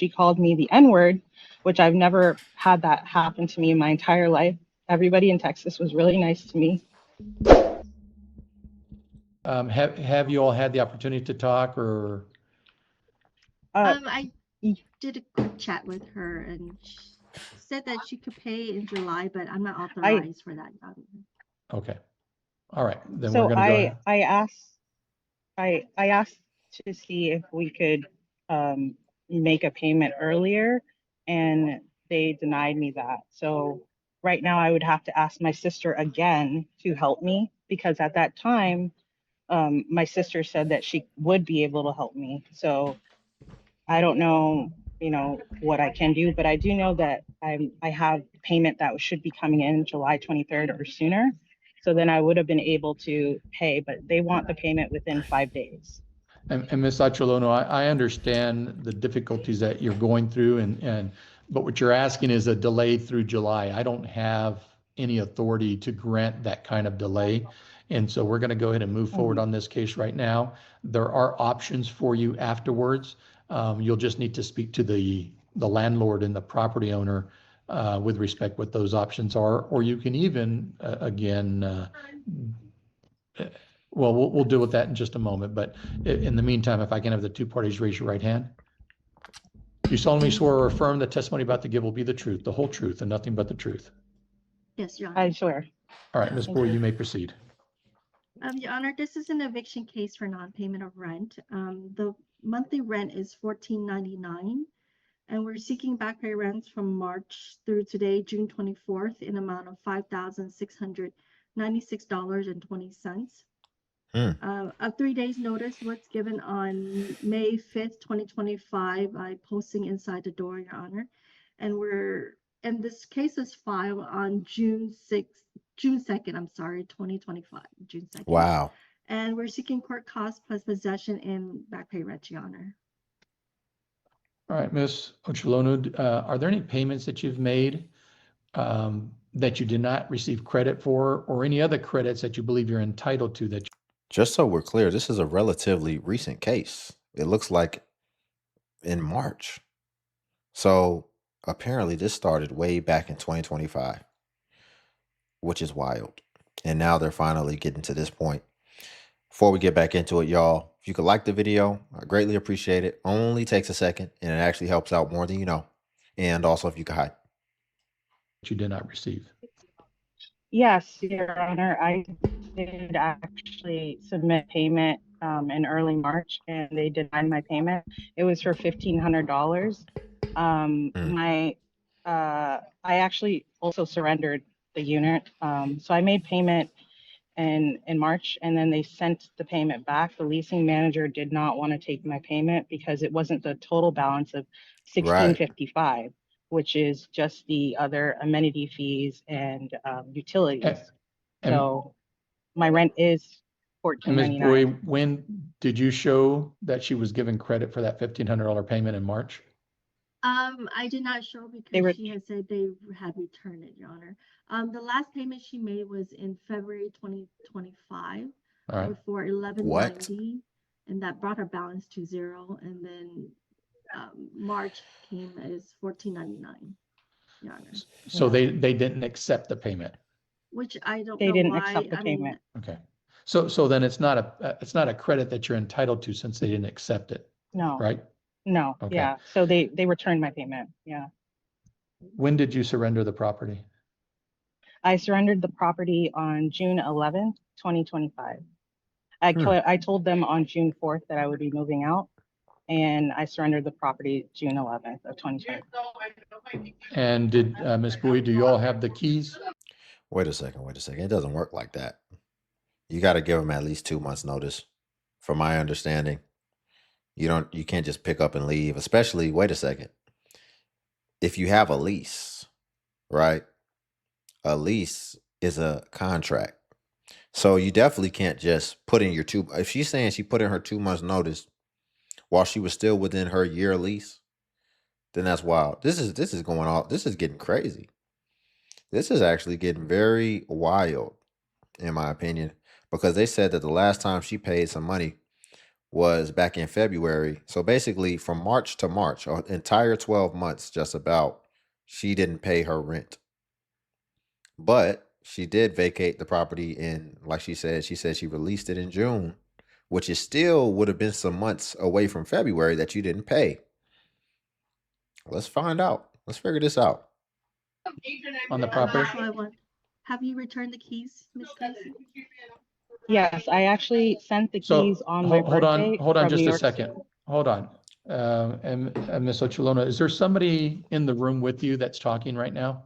she called me the N-word, which I've never had that happen to me in my entire life. Everybody in Texas was really nice to me. Have you all had the opportunity to talk or? Uh, I did a quick chat with her, and she said that she could pay in July, but I'm not I authorized for that. Okay. All right. Then we're so going to go ahead. I asked to see if we could make a payment earlier, and they denied me that. So right now I would have to ask my sister again to help me because at that time, my sister said that she would be able to help me. So I don't know, what I can do, but I do know that I have payment that should be coming in July 23rd or sooner. So then I would have been able to pay, but they want the payment within 5 days. And Ms. Acholono, I understand the difficulties that you're going through but what you're asking is a delay through July. I don't have any authority to grant that kind of delay. And so we're going to go ahead and move forward Mhm. on this case right now. There are options for you afterwards. You'll just need to speak to the landlord and the property owner with respect what those options are, or you can even, well, we'll deal with that in just a moment. But in the meantime, if I can have the two parties raise your right hand. You solemnly swear or affirm that testimony about to give will be the truth, the whole truth, and nothing but the truth. Yes, Your I Honor. swear. All right, Ms. Thank Bowie, you. you may proceed. Your Honor, this is an eviction case for non-payment of rent. The monthly rent is $14.99, and we're seeking back pay rents from March through today, June 24th, in amount of $5,696.20. A 3 days notice was given on May 5th, 2025 by posting inside the door, Your Honor. And this case was filed on June 2nd, 2025, June 2nd. Wow. And we're seeking court costs plus possession and back pay rent, Your Honor. All right, Ms. Ocholono, are there any payments that you've made that you did not receive credit for, or any other credits that you believe you're entitled to that? Just so we're clear, this is a relatively recent case. It looks like in March. So apparently this started way back in 2025, which is wild. And now they're finally getting to this point. Before we get back into it, y'all, if you could like the video, I greatly appreciate it. Only takes a second, and it actually helps out more than you know. And also, if you could hide. You did not receive. Yes, Your Honor, I did actually submit payment in early March, and they denied my payment. It was for $1,500. I actually also surrendered the unit. So I made payment in March, and then they sent the payment back. The leasing manager did not want to take my payment because it wasn't the total balance of Right. $1,655, which is just the other amenity fees and utilities. And, So my rent is and Ms. Bowie, $14.99. when did you show that she was given credit for that $1,500 payment in March? I did not show because she had said they had returned it, Your Honor. The last payment she made was in February 2025 for $1,190, and that brought her balance to zero. And then March came as $14.99, Your Honor. So they didn't accept the payment, which I don't They know didn't why. accept the payment. Okay. So then it's not a credit that you're entitled to since they didn't accept it. No. Right? No. Okay. Yeah. So they returned my payment. Yeah. When did you surrender the property? I surrendered the property on June 11th, 2025. I told them on June 4th that I would be moving out, and I surrendered the property June 11th of 2020. And did Ms. Bowie, do you all have the keys? Wait a second. It doesn't work like that. You got to give them at least 2 months notice, from my understanding. You can't just pick up and leave, especially, wait a second. If you have a lease, right? A lease is a contract. So you definitely can't just put in if she's saying she put in her 2 months notice while she was still within her year lease, then that's wild. This is going on. This is getting crazy. This is actually getting very wild, in my opinion, because they said that the last time she paid some money was back in February. So basically, from March to March, an entire 12 months, just about, she didn't pay her rent. But she did vacate the property in, like she said she released it in June, which is still would have been some months away from February that you didn't pay. Let's find out. Let's figure this out. On the property? Have you returned the keys, Miss Casey? Yes, I actually sent the keys on my birthday. Hold on from just New a York second. City. Hold on. And Ms. Ochelona, is there somebody in the room with you that's talking right now?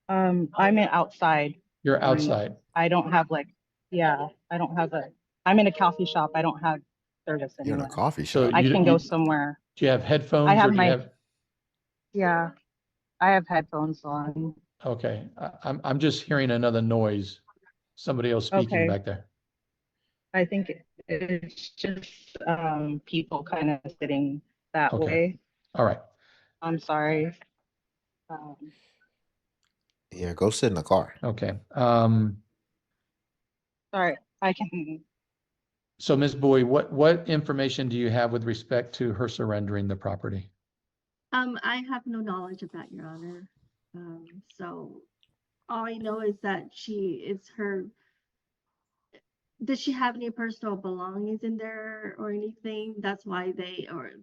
I'm outside. You're outside. I don't have I'm in a coffee shop. I don't have service You're in anymore. a coffee So shop. I can go somewhere. Do you have headphones? I have or do you my, have... yeah, I have headphones on. Okay, I'm just hearing another noise. Somebody else speaking back there. I think it's just people kind of sitting that way. All right. I'm sorry. Yeah, go sit in the car. Okay. Sorry, I can. So Ms. Bowie, what information do you have with respect to her surrendering the property? I have no knowledge of that, Your Honor. So all I know is that does she have any personal belongings in there or anything? That's why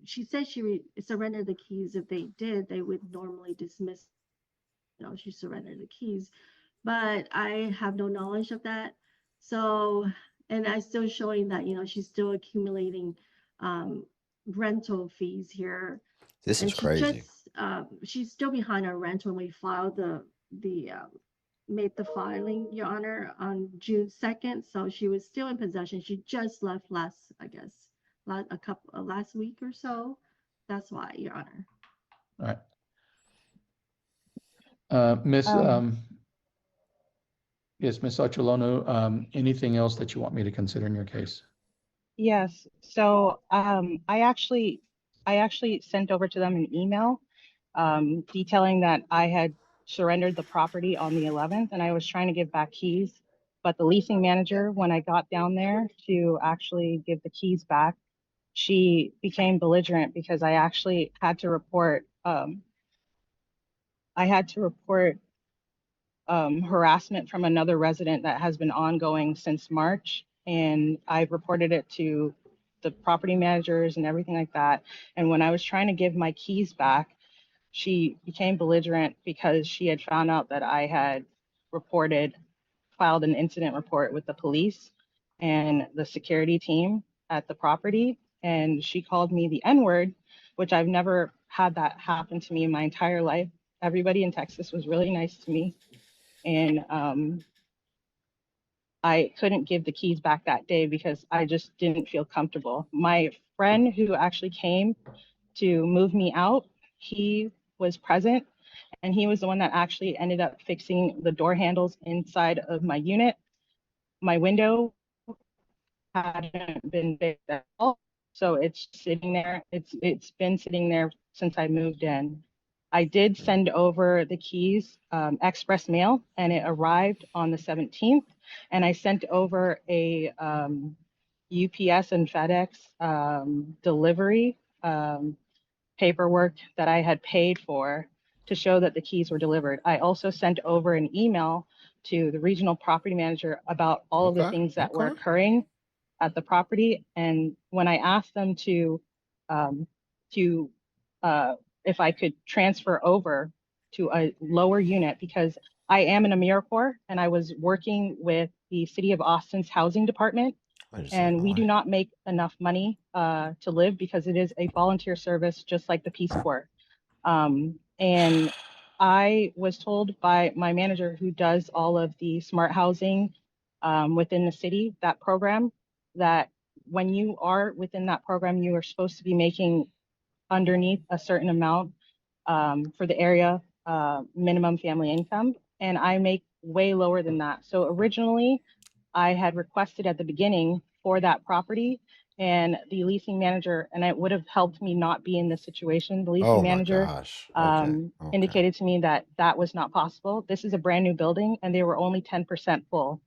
she said she surrendered the keys. If they did, they would normally dismiss, she surrendered the keys, but I have no knowledge of that. So, and I'm still showing that, she's still accumulating rental fees here. This is crazy. She's still behind our rent when we filed made the filing, Your Honor, on June 2nd. So she was still in possession. She just left last week or so. That's why, Your Honor. All right. Miss Ochelona, anything else that you want me to consider in your case? Yes. So I actually sent over to them an email detailing that I had surrendered the property on the 11th and I was trying to give back keys. But the leasing manager, when I got down there to actually give the keys back, she became belligerent because I actually had to report harassment from another resident that has been ongoing since March. And I reported it to the property managers and everything like that. And when I was trying to give my keys back, she became belligerent because she had found out that I had filed an incident report with the police and the security team at the property. And she called me the N-word, which I've never had that happen to me in my entire life. Everybody in Texas was really nice to me. And I couldn't give the keys back that day because I just didn't feel comfortable. My friend who actually came to move me out, he was present and he was the one that actually ended up fixing the door handles inside of my unit. My window hadn't been fixed at all, so it's sitting there. It's been sitting there since I moved in. I did send over the keys express mail and it arrived on the 17th. And I sent over a UPS and FedEx delivery paperwork that I had paid for to show that the keys were delivered. I also sent over an email to the regional property manager about all of the things that were occurring at the property. And when I asked them if I could transfer over to a lower unit, because I am in AmeriCorps and I was working with the City of Austin's housing department, and we do not make enough money to live because it is a volunteer service, just like the Peace Corps. And I was told by my manager who does all of the smart housing within the city, that program, that when you are within that program, you are supposed to be making underneath a certain amount for the area minimum family income. And I make way lower than that. So originally, I had requested at the beginning for that property, and the leasing manager, and it would have helped me not be in this situation. The leasing manager indicated to me that that was not possible. This is a brand new building and they were only 10% full.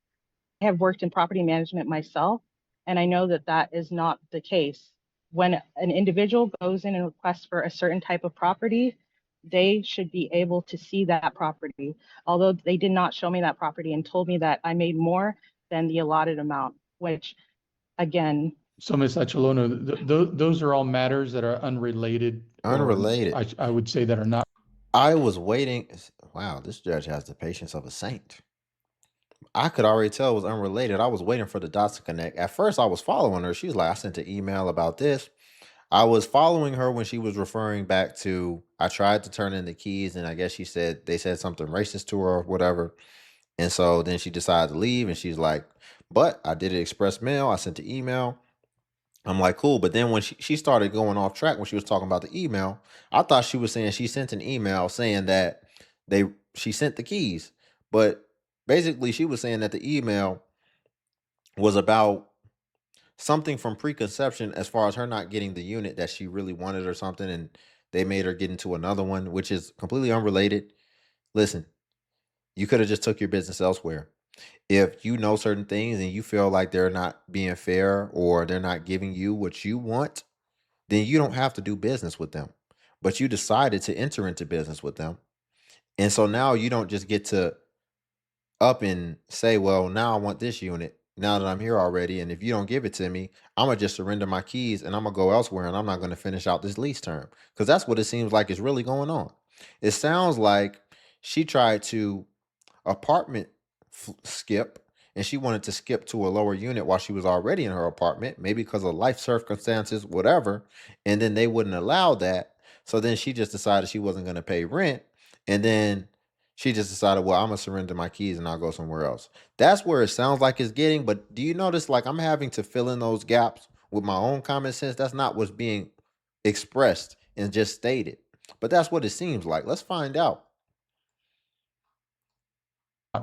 I have worked in property management myself, And I know that that is not the case. When an individual goes in and requests for a certain type of property, they should be able to see that property. Although they did not show me that property and told me that I made more than the allotted amount, which again. So Ms. Achalono, those are all matters that are unrelated. Unrelated. I would say that are not. I was waiting. Wow, this judge has the patience of a saint. I could already tell it was unrelated. I was waiting for the dots to connect. At first, I was following her. She was like, I sent an email about this. I was following her when she was referring back to, I tried to turn in the keys, and I guess they said something racist to her or whatever. And so then she decided to leave, and she's like, but I did it express mail. I sent the email. I'm like, cool. But then when she started going off track when she was talking about the email, I thought she was saying she sent an email saying that she sent the keys. But basically she was saying that the email was about something from preconception as far as her not getting the unit that she really wanted or something, and they made her get into another one, which is completely unrelated. Listen, you could have just took your business elsewhere. If you know certain things and you feel like they're not being fair or they're not giving you what you want, then you don't have to do business with them. But you decided to enter into business with them. And so now you don't just get to up and say, well, now I want this unit now that I'm here already. And if you don't give it to me, I'm going to just surrender my keys and I'm going to go elsewhere and I'm not going to finish out this lease term. Because that's what it seems like is really going on. It sounds like she tried to apartment skip, and she wanted to skip to a lower unit while she was already in her apartment, maybe because of life circumstances, whatever, and then they wouldn't allow that. So then she just decided she wasn't going to pay rent, and then she just decided, well, I'm going to surrender my keys and I'll go somewhere else. That's where it sounds like it's getting. But do you notice, like, I'm having to fill in those gaps with my own common sense? That's not what's being expressed and just stated, but that's what it seems like. Let's find out.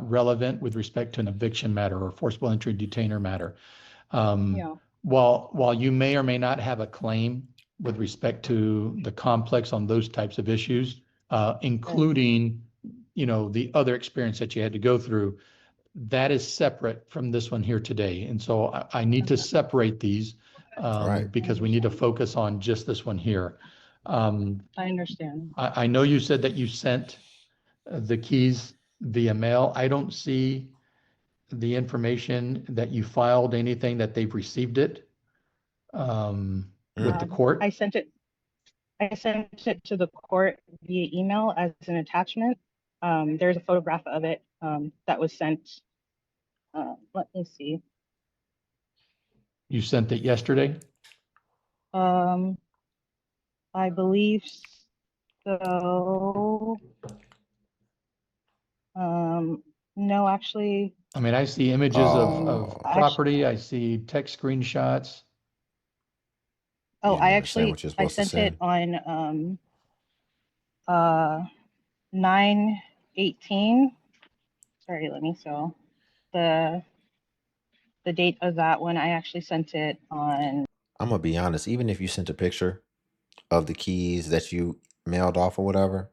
Relevant with respect to an eviction matter or forcible entry detainer matter. Yeah. While you may or may not have a claim with respect to the complex on those types of issues, including, the other experience that you had to go through, that is separate from this one here today. And so I need to separate these Right. because we need to focus on just this one here. I understand. I know you said that you sent the keys via mail. I don't see the information that you filed anything that they've received it with the court. I sent it to the court via email as an attachment. There's a photograph of it that was sent. Let me see. You sent it yesterday? I believe so. No, actually. I mean, I see images of property. I see text screenshots. Oh, I sent it on 9/18. Sorry, let me so the date of that one. I actually sent it on. I'm gonna be honest. Even if you sent a picture of the keys that you mailed off or whatever,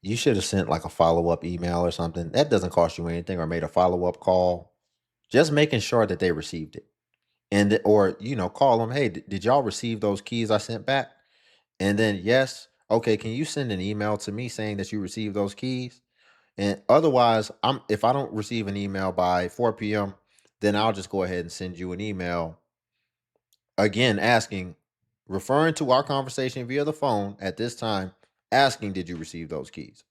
you should have sent like a follow-up email or something. That doesn't cost you anything, or made a follow-up call, just making sure that they received it. And or call them, hey, did y'all receive those keys I sent back? And then yes, okay, can you send an email to me saying that you received those keys? And otherwise, if I don't receive an email by 4 p.m., then I'll just go ahead and send you an email again referring to our conversation via the phone at this time, asking, did you receive those keys?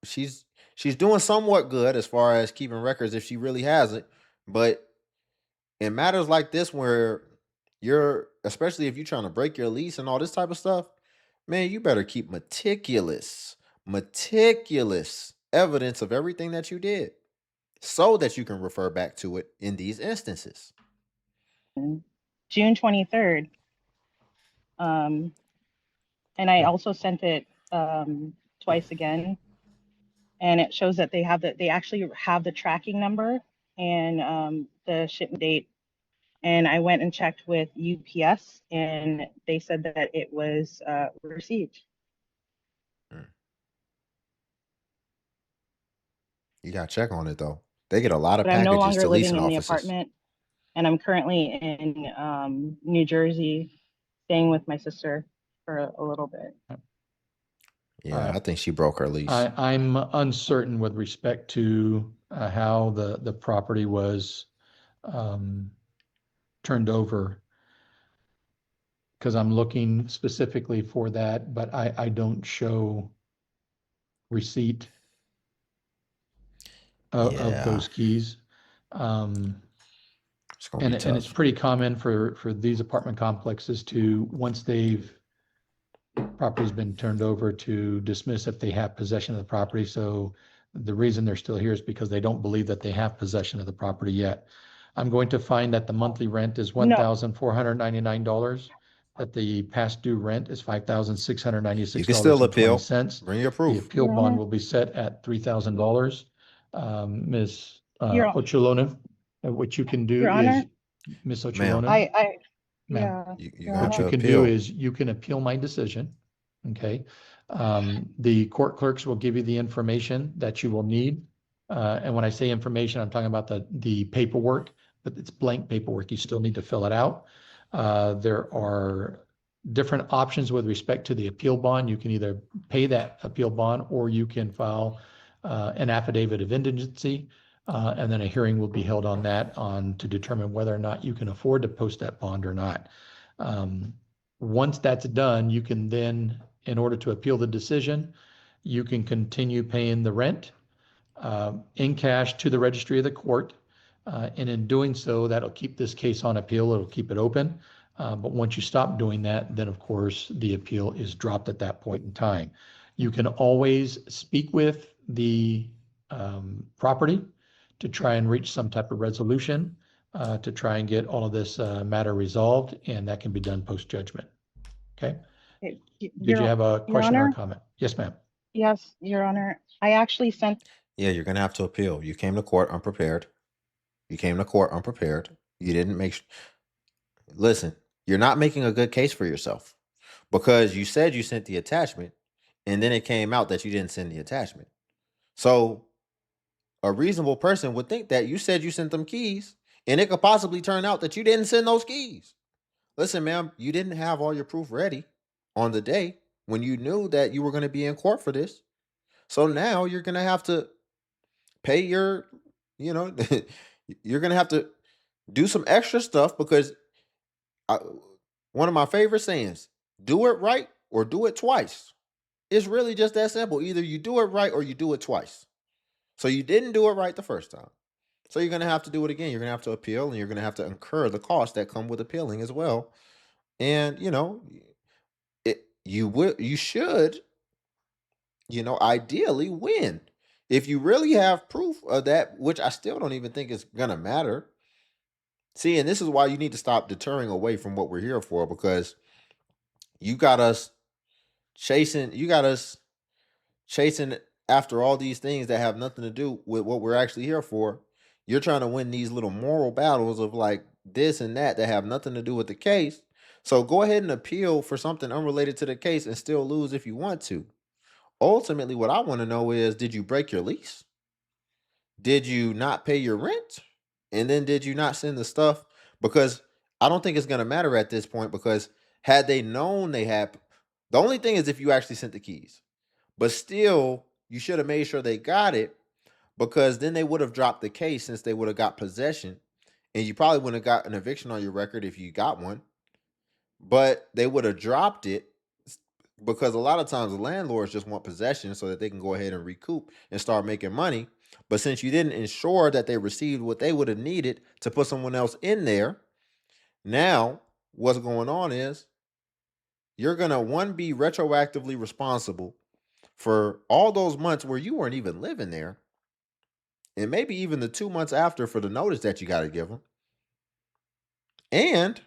She's doing somewhat good as far as keeping records if she really has it, but in matters like this where especially if you're trying to break your lease and all this type of stuff, man, you better keep meticulous evidence of everything that you did so that you can refer back to it in these instances. June 23rd. And I also sent it twice again, and it shows that they actually have the tracking number and the shipment date. And I went and checked with UPS, and they said that it was received. You gotta check on it though. They get a lot of but I'm no packages longer to living leasing in the offices. apartment, and I'm currently in New Jersey, staying with my sister for a little bit. Yeah, I think she broke her lease. I'm uncertain with respect to how the property was turned over, because I'm looking specifically for that, but I don't show receipt of those keys. It's gonna be tough. And it's pretty common for these apartment complexes to, once property's been turned over, to dismiss if they have possession of the property. So the reason they're still here is because they don't believe that they have possession of the property yet. I'm going to find that the monthly rent is $1,499, that the past due rent is $5,696.20. You can still appeal. Bring your proof. The appeal bond will be set at $3,000. Ms. Your Ocholona, what you can do Your Honor? is, Ms. Ma'am. Ocholona, ma'am, Yeah. You Your got what to you can appeal. do is you can appeal my decision, okay? The court clerks will give you the information that you will need. And when I say information, I'm talking about the paperwork, but it's blank paperwork. You still need to fill it out. There are different options with respect to the appeal bond. You can either pay that appeal bond, or you can file an affidavit of indigency. And then a hearing will be held on that to determine whether or not you can afford to post that bond or not. Once that's done, you can then, in order to appeal the decision, you can continue paying the rent in cash to the registry of the court. And in doing so, that'll keep this case on appeal. It'll keep it open. But once you stop doing that, then of course the appeal is dropped at that point in time. You can always speak with the property to try and reach some type of resolution, to try and get all of this matter resolved, and that can be done post-judgment. Okay? Did you have a question or a comment? Yes, ma'am. Yes, Your Honor. I actually sent. Yeah, you're gonna have to appeal. You came to court unprepared. You didn't make. Listen, you're not making a good case for yourself, because you said you sent the attachment, and then it came out that you didn't send the attachment. So a reasonable person would think that you said you sent them keys, and it could possibly turn out that you didn't send those keys. Listen, ma'am, you didn't have all your proof ready on the day when you knew that you were going to be in court for this. So now you're going to have to pay your, you're going to have to do some extra stuff, because one of my favorite sayings, do it right or do it twice. It's really just that simple. Either you do it right or you do it twice. So you didn't do it right the first time. So you're going to have to do it again. You're going to have to appeal, and you're going to have to incur the costs that come with appealing as well. And, you should, ideally win. If you really have proof of that, which I still don't even think is going to matter. See, and this is why you need to stop deterring away from what we're here for, because you got us chasing after all these things that have nothing to do with what we're actually here for. You're trying to win these little moral battles of like this and that have nothing to do with the case. So go ahead and appeal for something unrelated to the case and still lose if you want to. Ultimately, what I want to know is, did you break your lease? Did you not pay your rent? And then did you not send the stuff? Because I don't think it's going to matter at this point, because had they known they had, the only thing is if you actually sent the keys. But still, you should have made sure they got it, because then they would have dropped the case, since they would have got possession. And you probably wouldn't have got an eviction on your record if you got one. But they would have dropped it, because a lot of times the landlords just want possession so that they can go ahead and recoup and start making money. But since you didn't ensure that they received what they would have needed to put someone else in there, now what's going on is you're going to, be retroactively responsible for all those months where you weren't even living there, and maybe even the 2 months after for the notice that you got to give them. And,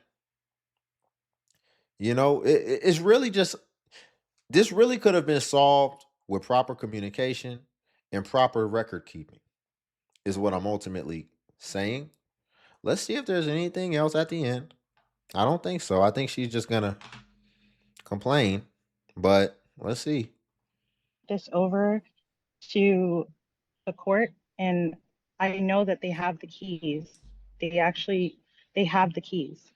it's really just, this really could have been solved with proper communication and proper record keeping, is what I'm ultimately saying. Let's see if there's anything else at the end. I don't think so. I think she's just going to complain, but let's see. This over to the court, and I know that they have the keys. They have the keys.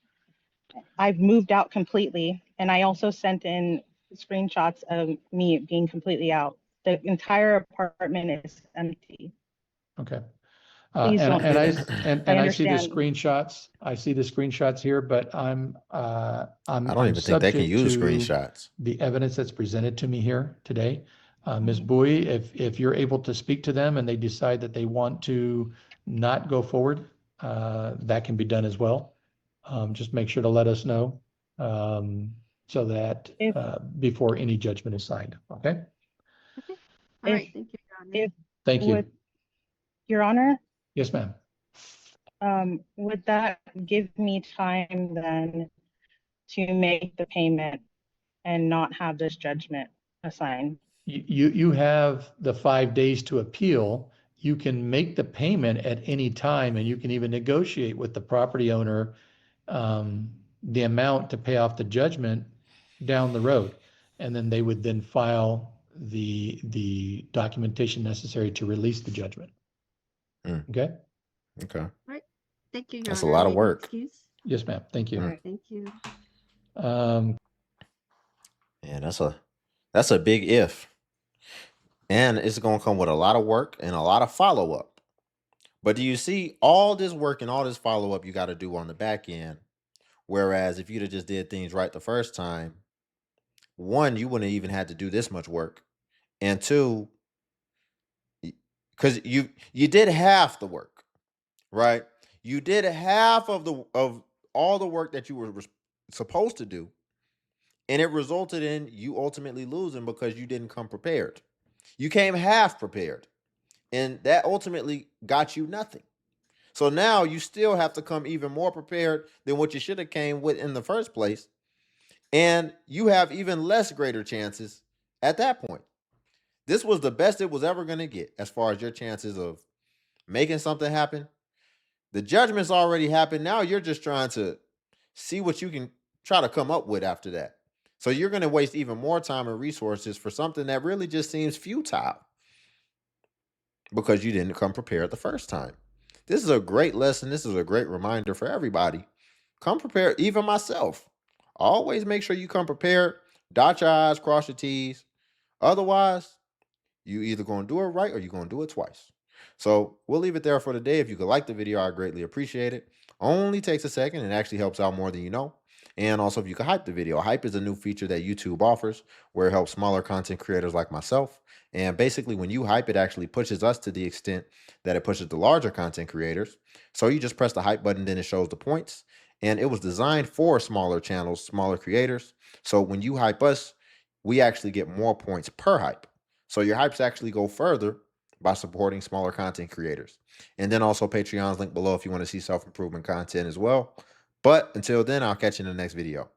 I've moved out completely, and I also sent in screenshots of me being completely out. The entire apartment is empty. Okay. Please And, don't do this. I I see the understand. screenshots. I see the screenshots here, but I don't I'm even think they can subject use to screenshots. the evidence that's presented to me here today. Ms. Mhm. Bowie, if you're able to speak to them and they decide that they want to not go forward, that can be done as well. Just make sure to let us know, so that, If before any judgment is signed. Okay? Okay. All if right. Thank you, Your Honor. if Thank with you. Your Honor, Yes, ma'am. would that give me time then to make the payment and not have this judgment assigned? You have the 5 days to appeal. You can make the payment at any time, and you can even negotiate with the property owner the amount to pay off the judgment down the road. And then they would then file the documentation necessary to release the judgment. Mm. Okay? Okay. All right. Thank you, Your That's a Honor. lot of Any work. excuse? Yes, ma'am. Thank you. All right. Thank you. Yeah, that's a big if. And it's going to come with a lot of work and a lot of follow-up. But do you see all this work and all this follow-up you got to do on the back end? Whereas if you'd have just did things right the first time, one, you wouldn't have even had to do this much work. And two, because you did half the work, right? You did half of all the work that you were supposed to do. And it resulted in you ultimately losing because you didn't come prepared. You came half prepared. And that ultimately got you nothing. So now you still have to come even more prepared than what you should have came with in the first place. And you have even less greater chances at that point. This was the best it was ever going to get as far as your chances of making something happen. The judgment's already happened. Now you're just trying to see what you can try to come up with after that. So you're going to waste even more time and resources for something that really just seems futile because you didn't come prepared the first time. This is a great lesson. This is a great reminder for everybody. Come prepared, even myself. Always make sure you come prepared. Dot your I's, cross your T's. Otherwise, you either going to do it right or you're going to do it twice. So we'll leave it there for today. If you could like the video, I greatly appreciate it. Only takes a second and actually helps out more than you know. And also, if you could hype the video. Hype is a new feature that YouTube offers where it helps smaller content creators like myself. And basically, when you hype, it actually pushes us to the extent that it pushes the larger content creators. So you just press the hype button, then it shows the points. And it was designed for smaller channels, smaller creators. So when you hype us, we actually get more points per hype. So your hypes actually go further by supporting smaller content creators. And then also Patreon's link below if you want to see self-improvement content as well. But until then, I'll catch you in the next video.